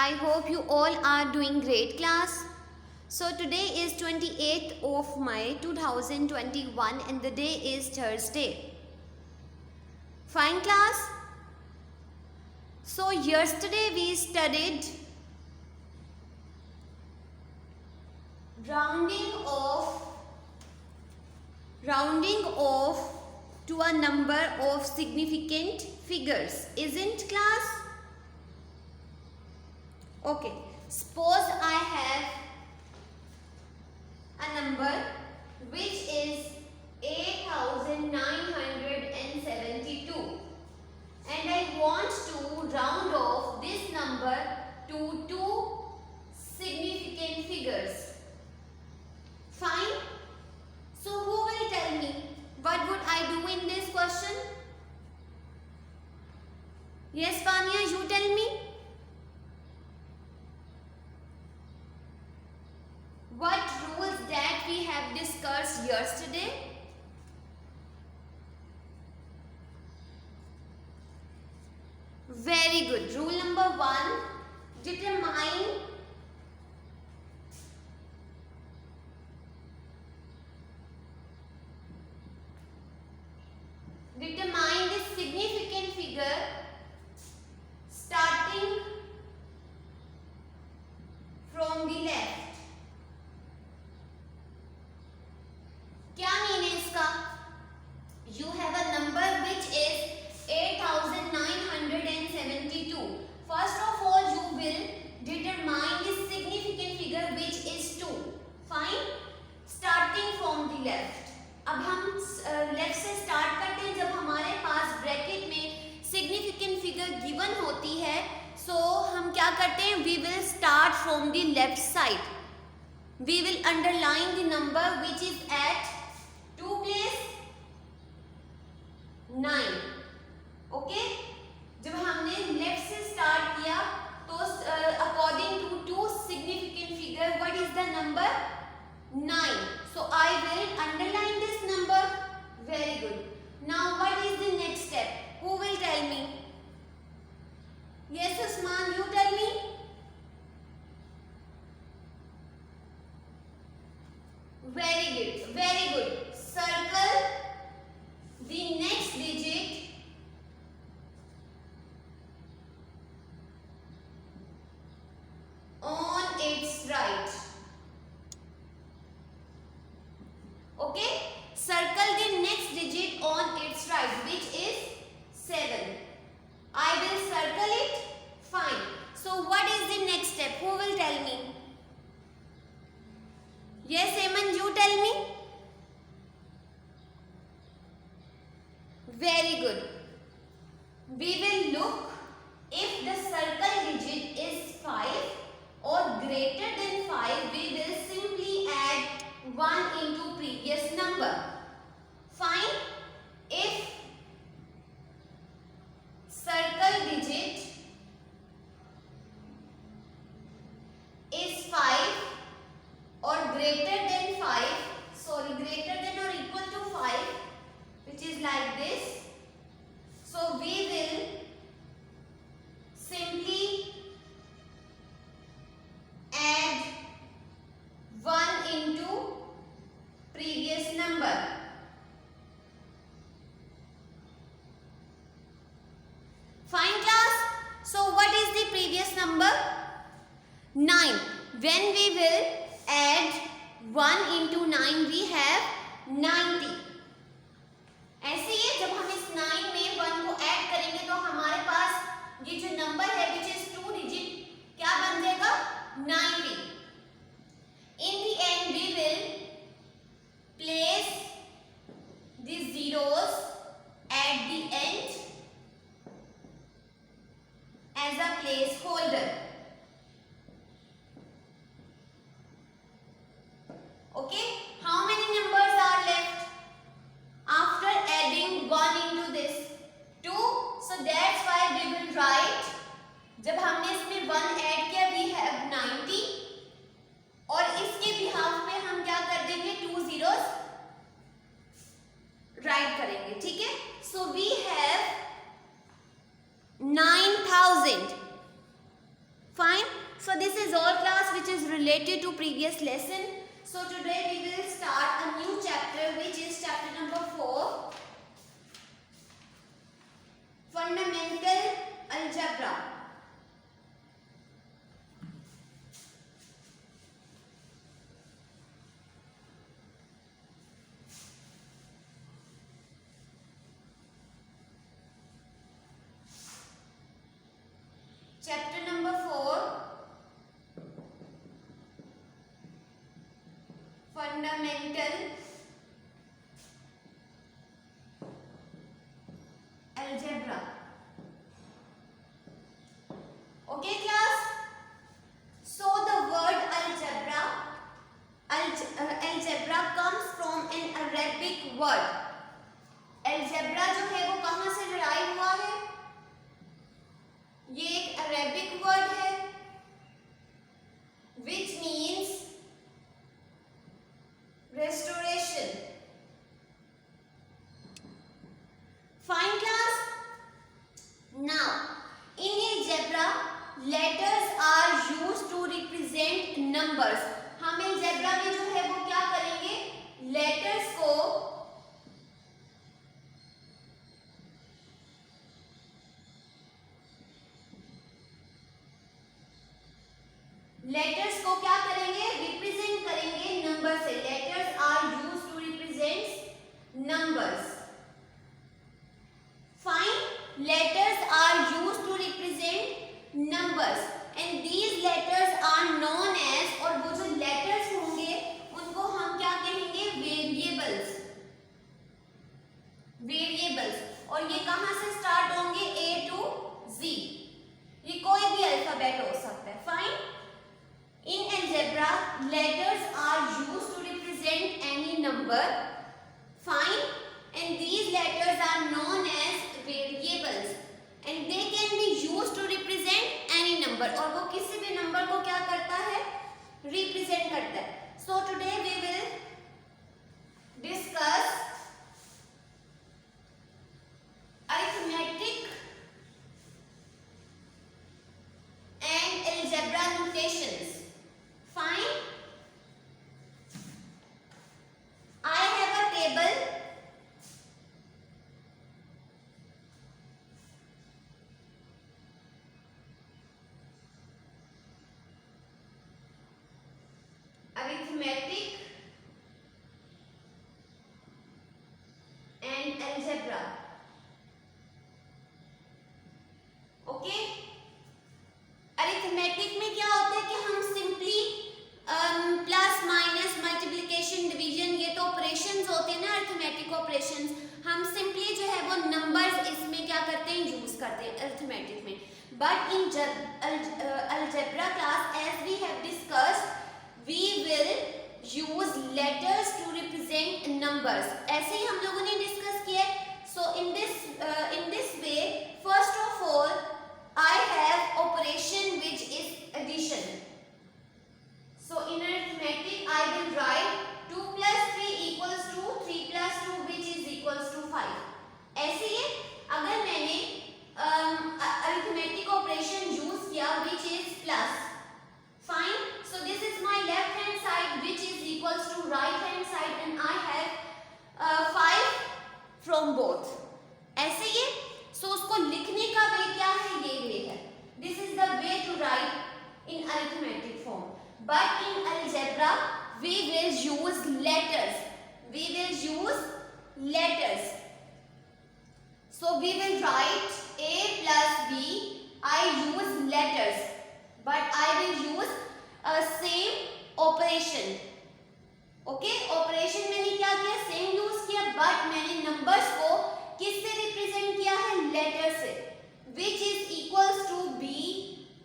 I hope you all are doing great, class. So today is 28th of May 2021 and the day is Thursday. Fine, class. So yesterday we studied rounding off to a number of significant figures, isn't class? Okay, suppose I have a number which is 8,972 and I want to round off this number to two significant figures. Fine. So who will tell me what would I do in this question? Yes, Fania, you tell me. What rules that we have discussed yesterday? Very good. Rule number 1, determine the significant figure starting from the left. क्या mean है इसका? You have a number which is 8,972. First of all, you will determine the significant figure which is 2. Fine. Starting from the left. अब हम left से start करते हैं. जब हमारे पास ब्रैकेट में सिग्निफिकेंट फिगर गिवन होती है, सो हम क्या करते हैं? We will start from the left side. We will underline the number which is at 2 place 9. Okay, जब हमने लेफ्ट से स्टार्ट किया तो according to to significant figure what is the number? 9. So I will underline this number. Very good. Now what is the next step? Who will tell me? Yes, Usman, you tell me. Very good. Very good. Circle the next digit on its right. Okay, circle the next digit on its right, which is 7. I will circle it. Fine. So what is the next step? Who will tell me? Yes, Eman, you tell me. Very good. We will look if the circle digit is 5 or greater than 5, we will simply add 1 into previous number. Fine. If circle digit is 5 or greater than 5, greater than or equal to 5, which is like this, so we will simply add 1 into previous number. Fine, class. So what is the previous number? 9. When we will add 1 into 9, we have 90. ऐसे ही जब हम इस 9 में 1 को add करेंगे तो हमारे पास ये जो नंबर है which is 2 digit क्या बन जाएगा? 90. In the end, we will place the zeros at the end as a placeholder. Okay, how many numbers are left after adding 1 into this? 2. So that's why we will write, जब हमने इसमें 1 add किया, we have 90 और इसके behalf में हम क्या कर देंगे? 2 zeros राइट करेंगे. ठीक है. So we have 9,000. Fine. So this is all class which is related to previous lesson. So today we will start a new chapter which is chapter number 4, Fundamental Algebra. Chapter number 4, Fundamental Algebra. Okay class? So the word algebra comes from an Arabic word. Algebra जो है वो कहाँ से derive हुआ है? ये एक Arabic word है which means restoration. Fine class. Now in algebra letters are used to represent numbers. हम algebra में जो है वो क्या करेंगे, letters को क्या करेंगे, रिप्रेजेंट करेंगे नंबर से. Letters are used to represent numbers. Fine. Letters are used to represent numbers and these letters are known as, और वो जो लेटर्स होंगे उनको हम क्या कहेंगे, वेरिएबल्स. वेरिएबल्स. और ये कहां से स्टार्ट होंगे, ए टू जी. ये कोई भी अल्फाबेट हो सकता है. Fine. In algebra, letters are used to represent any number. Fine. And these letters are known as variables. And they can be used to represent any number. और वो किसी भी नंबर को क्या करता है, represent करता है. So today we will discuss arithmetic and algebra notations. Fine. I have a table. Arithmetic and algebra. Okay. Arithmetic में क्या होता है कि हम simply plus minus multiplication division, ये तो ऑपरेशंस होते हैं ना, अरिथमेटिक ऑपरेशंस. हम सिंपली जो है वो नंबर्स इसमें क्या करते हैं, यूज करते हैं अरिथमेटिक में. But in algebra class as we have discussed we will use letters to represent numbers. ऐसे ही हम लोगों ने डिस्कस किया. So in this way first of all I have operation which is addition. So in arithmetic I will write 2 plus 3 equals to 3 plus 2 which is equals to 5. ऐसे ही अगर मैंने arithmetic operation use किया which is plus. Fine. So this is my left hand side which is equals to right hand side and I have 5 from both. ऐसे ही so उसको लिखने का वे क्या है, ये वे है. This is the way to write in arithmetic form. But in algebra we will use letters. We will use letters. So we will write a plus b. I use letters, but I will use a same operation. Okay, operation मैंने क्या किया, same use किया, but मैंने numbers को किससे represent किया है, letter से, which is equals to b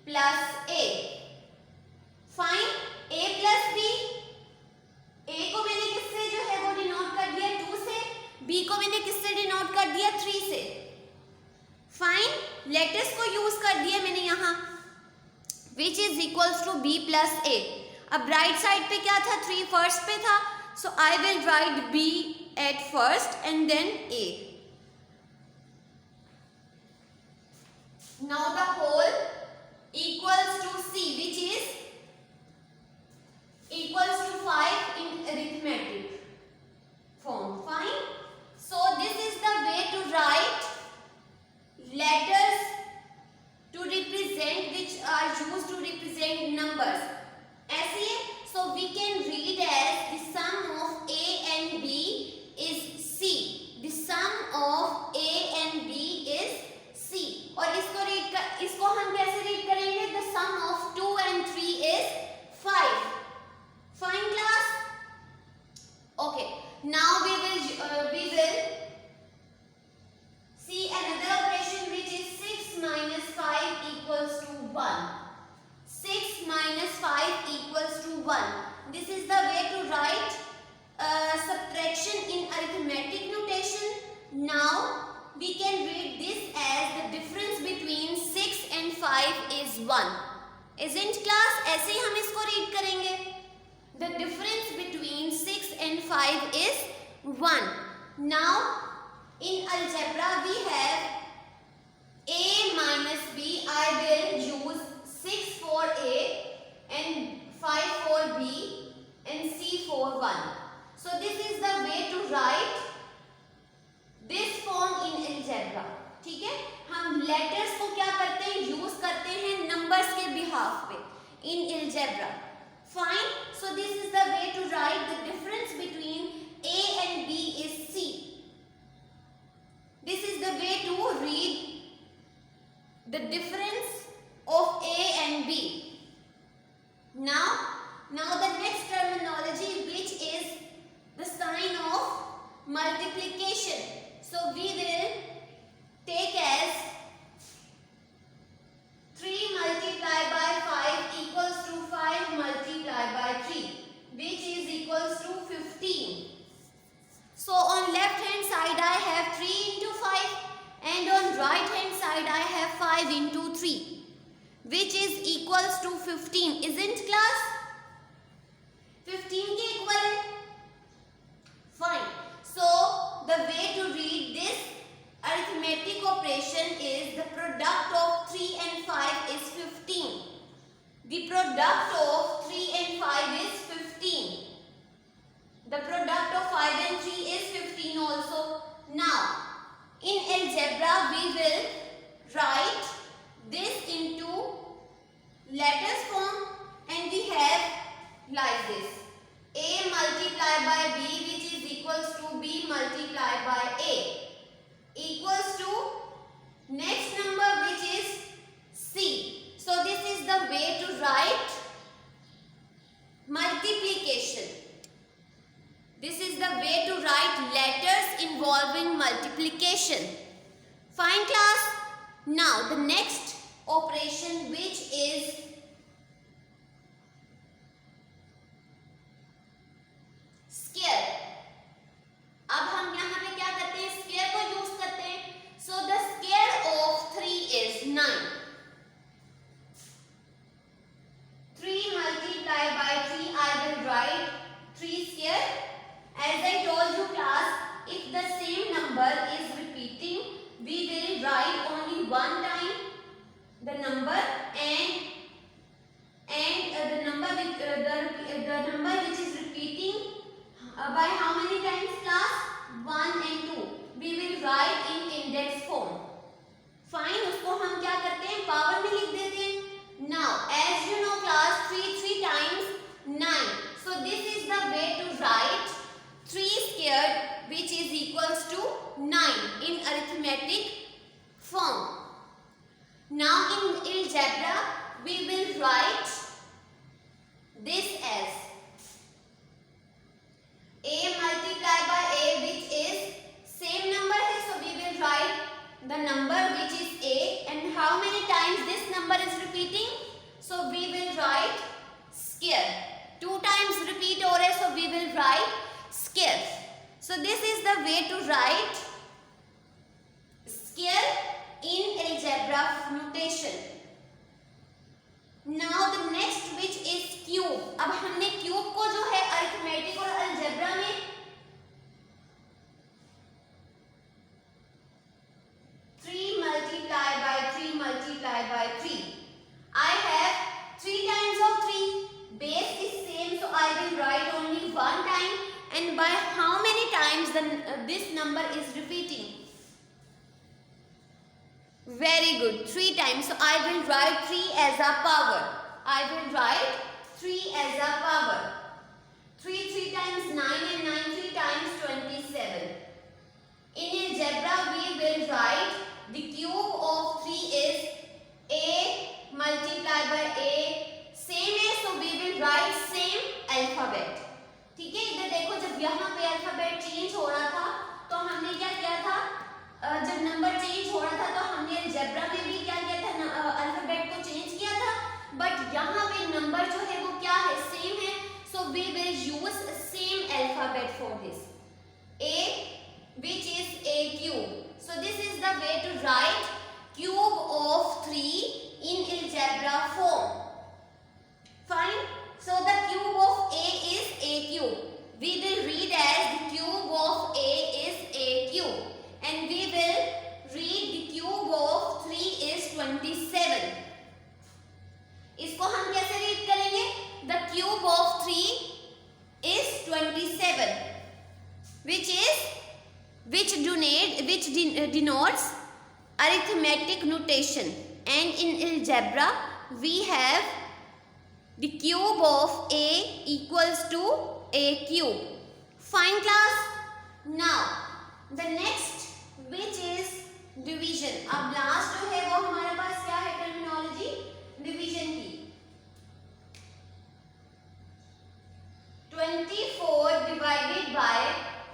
plus a. Fine. a plus b, a को मैंने किससे जो है वो डिनोट कर दिया 2 से, b को मैंने किससे डिनोट कर दिया 3 से. फाइन. लेटर्स को यूज कर दिया मैंने यहाँ, which is equals to b plus a. अब राइट साइड पे क्या था, 3 फर्स्ट पे था, so I will write b at first and then a. Now the whole equals to 5. Fine class? Okay. Now we will see another operation which is 6 minus 5 equals to 1. 6 minus 5 equals to 1. This is the way to write subtraction in arithmetic notation. Now we can read this as the difference between 6 and 5 is 1. Isn't class? ऐसे ही हम इसको read करेंगे. The difference between 6 and 5 is 1. Now in algebra we have a minus b. I will use 6 for a and 5 for b and c for 1. So this is the way to write this form in algebra. ठीक है, हम letters को क्या करते हैं, use करते हैं numbers के behalf पे in algebra. Fine. So this is the way to write the difference between a and b is c. This is the way to read the difference of a and b. Now the next terminology, which is the sign of multiplication. So we will take as 3 multiplied by 5 equals to 5 multiplied by 3, which is equals to 15. So on left hand side I have 3 into 5 and on right hand side I have 5 into 3, which is equals to 15. Isn't class? 15 के equal है. Fine. So the way to read this arithmetic operation is the product of 3 and 5 is 15. The product of 3 and 5 is 15. The product of 5 and 3 is 15 also. Now in algebra we will write this into letters form and we have like this: a multiplied by b, which is equals to b multiplied by a, equals to next number, which is c. So this is the way to write multiplication. This is the way to write letters involving multiplication. Fine class? Now the next operation, which is square. अब हम यहाँ पे क्या करते हैं, square को use करते हैं. So the square of 3 is 9. 3 multiplied by 3, I will write 3 square. As I told you class, if the same number is repeating, we will write only one time the number and the number which is repeating by how many times class? 1 and 2. We will write in index form. Fine. उसको हम क्या करते हैं, power में लिख देते हैं. Now as you know class, 3 times 9. So this is the way to write 3 squared, which is equals to 9 in arithmetic form. Now in algebra we will write this as a multiplied by a, which is same number है. So we will write the number which is a and how many times this number is repeating. So we will write square. 2 times repeat हो रहा है, so we will write square. So this is the way to write square in algebra notation. Now the next, which is cube. अब हमने cube को जो है arithmetic और algebra में multiplied by 3. I have 3 times of 3. Base is same, so I will write only one time. And by how many times this number is repeating? Very good. 3 times. So I will write 3 as a power. I will write 3 as a power. 3 times 9 and 9 3 times 27. In algebra we will write the cube of 3 is a multiplied by a. Same as, so we will write जब यहाँ पे alphabet change हो रहा था तो हमने क्या किया था, जब नंबर चेंज हो रहा था तो हमने अलजेब्रा में भी क्या किया था, अल्फाबेट को चेंज किया था, बट यहाँ पे नंबर जो है वो क्या है, सेम है. So we will use same alphabet for this, a which is a cube. So this is the way to write cube of 3 in algebra form. Fine. So the cube of a is a cube. We will read as the cube of a is a cube, and we will read the cube of 3 is 27. इसको हम कैसे read करेंगे? The cube of 3 is 27, which denotes arithmetic notation, and in algebra we have the cube of a equals to a cube. Fine class. Now the next, which is division. अब last जो है वो हमारे पास क्या है terminology, division की. 24 divided by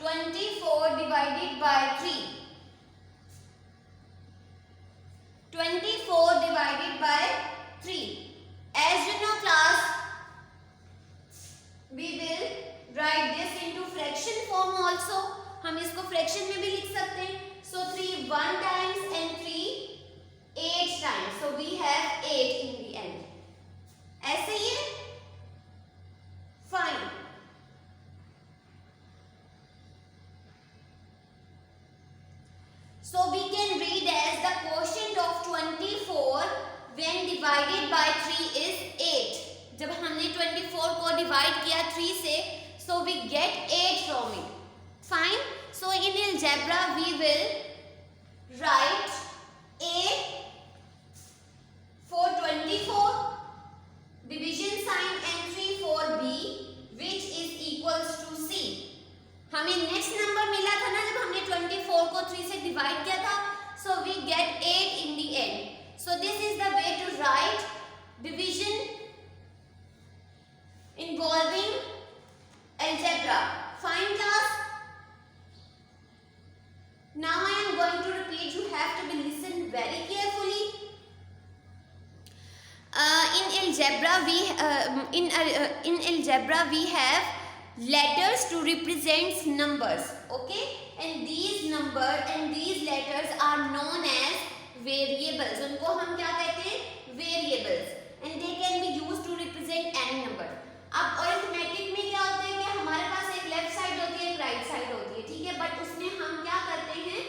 24 divided by 3. 24 divided by 3. As you know class, we will write this into fraction form also. हम इसको फ्रैक्शन में भी लिख सकते हैं. So 3 1 times and 3 8 times. So we have 8 in the end. ऐसे ही है. Fine. So we can read as the quotient of 24 when divided by 3 is 8. जब हमने 24 को divide किया 3 से, so we get 8 from it. Fine. So in algebra we will write a for 24, division sign entry for b, which is equals to c. हमें next number मिला था ना जब हमने 24 को 3 से डिवाइड किया था, so we get 8 in the end. So this is the way to write division involving algebra. Fine class. Now I am going to repeat. You have to be listen very carefully. In algebra we have letters to represent numbers, okay, and these letters are known as variables. उनको हम क्या कहते हैं, variables, and they can be used to represent any number. अब arithmetic में क्या होता है कि हमारे पास एक लेफ्ट साइड होती है, एक राइट साइड होती है, ठीक है, बट उसमें हम क्या करते हैं,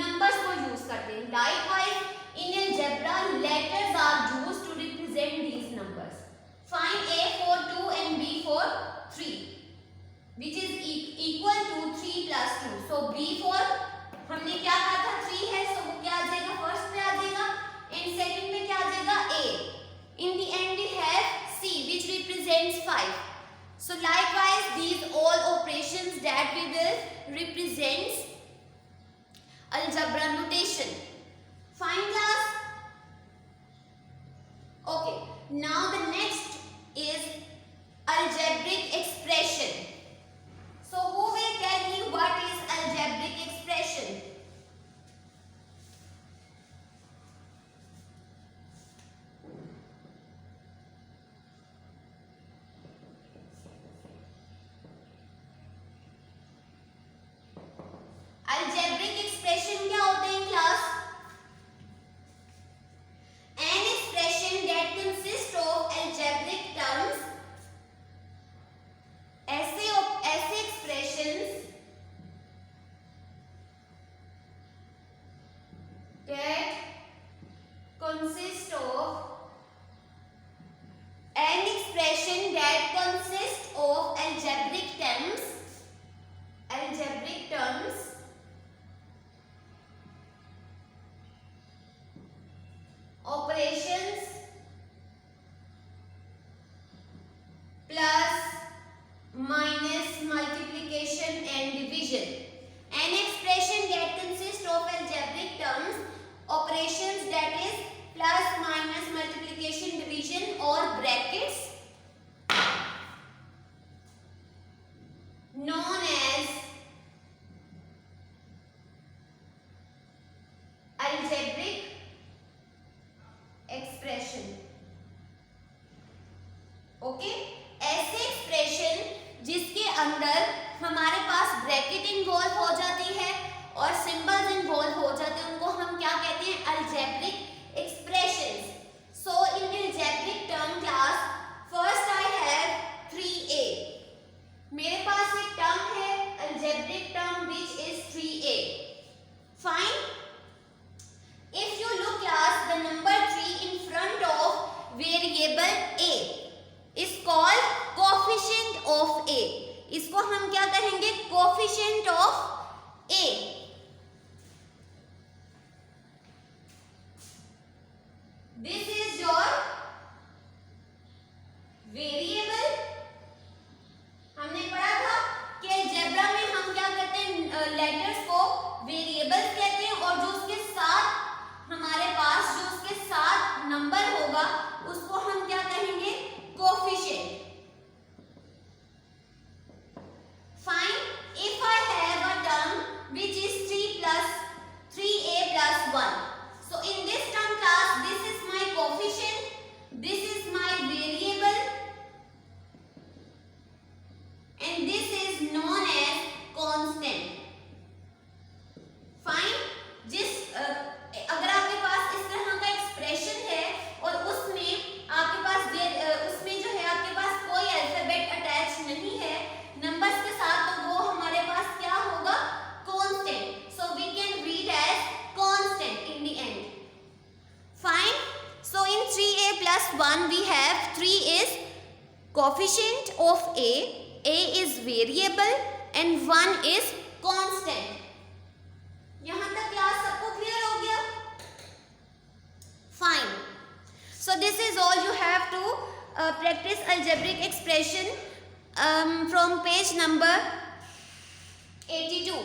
नंबर्स को यूज करते हैं. Likewise in algebra letters are used to represent these numbers. Find a for 2 and b for 3, which is equal to 3 plus 2. So b for हमने क्या कहा था 3 है, so वो क्या आ जाएगा, फर्स्ट पे आ जाएगा, एंड सेकंड में क्या आ जाएगा a. In the end we have c which represents 5. So likewise these all operations that we will represents algebra notation. Fine class. Okay, now the next is algebraic expression. So who will tell me what is algebraic expression? Algebraic expression क्या होते हैं class? An expression that consists of algebraic terms. ऐसे expression. Okay, ऐसे expression जिसके अंदर हमारे पास bracket involve हो जाती है और सिंबल्स इन्वॉल्व हो जाते हैं, उनको हम क्या कहते हैं? Algebraic expressions. So in algebraic term class, first I have 3a। मेरे पास एक टर्म है algebraic term which is 3a। Fine. If you look class, the number 3 in front of variable a is called coefficient of a. इसको हम क्या कहेंगे? Coefficient of a. This is your variable. हमने पढ़ा था कि अलजेब्रा में हम क्या करते हैं? लेटर्स को वेरिएबल्स कहते हैं और जो उसके साथ हमारे पास जो उसके साथ नंबर होगा उसको हम क्या कहेंगे? Coefficient. Fine. If I have a term which is 3a plus 1, so in this term class, this is my coefficient, this is my variable, and this is known as constant. Fine. अगर आपके पास इस तरह का expression है और उसमें आपके पास उसमें जो है आपके पास कोई अल्फाबेट अटैच नहीं है नंबर्स के साथ, तो वो हमारे पास क्या होगा? Constant. So we can read as constant in the end. Fine. So in 3a plus 1 we have 3 is coefficient of a is variable and 1 is constant. यहां तक क्लास सबको क्लियर हो गया? Fine. So this is all you have to practice algebraic expression from page number 82.